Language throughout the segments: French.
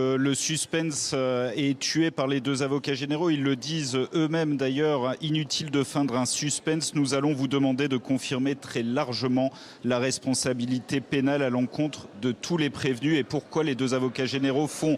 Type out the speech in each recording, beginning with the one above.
Le suspense est tué par les deux avocats généraux. Ils le disent eux-mêmes d'ailleurs. Inutile de feindre un suspense. Nous allons vous demander de confirmer très largement la responsabilité pénale à l'encontre de tous les prévenus. Et pourquoi les deux avocats généraux font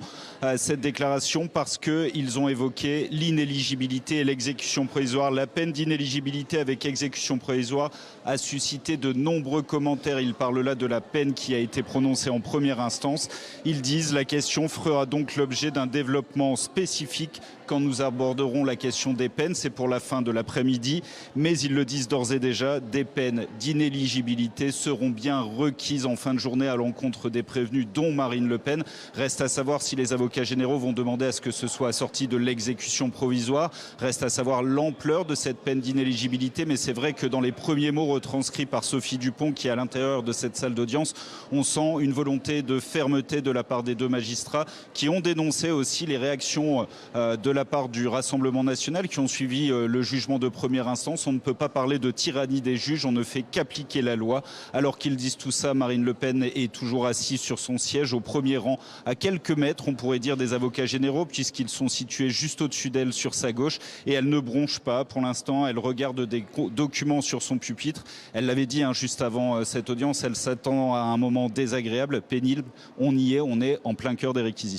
cette déclaration? Parce qu'ils ont évoqué l'inéligibilité et l'exécution provisoire. La peine d'inéligibilité avec exécution provisoire a suscité de nombreux commentaires. Ils parlent là de la peine qui a été prononcée en première instance. Ils disent la question fera donc l'objet d'un développement spécifique quand nous aborderons la question des peines. C'est pour la fin de l'après-midi, mais ils le disent d'ores et déjà, des peines d'inéligibilité seront bien requises en fin de journée à l'encontre des prévenus, dont Marine Le Pen. Reste à savoir si les avocats généraux vont demander à ce que ce soit assorti de l'exécution provisoire. Reste à savoir l'ampleur de cette peine d'inéligibilité, mais c'est vrai que dans les premiers mots retranscrits par Sophie Dupont, qui est à l'intérieur de cette salle d'audience, on sent une volonté de fermeté de la part des deux magistrats, qui ont dénoncé aussi les réactions de la part du Rassemblement national, qui ont suivi le jugement de première instance. On ne peut pas parler de tyrannie des juges, on ne fait qu'appliquer la loi. Alors qu'ils disent tout ça, Marine Le Pen est toujours assise sur son siège, au premier rang, à quelques mètres, on pourrait dire, des avocats généraux, puisqu'ils sont situés juste au-dessus d'elle, sur sa gauche, et elle ne bronche pas. Pour l'instant, elle regarde des documents sur son pupitre. Elle l'avait dit juste avant cette audience, elle s'attend à un moment désagréable, pénible. On y est, on est en plein cœur des réquisitions.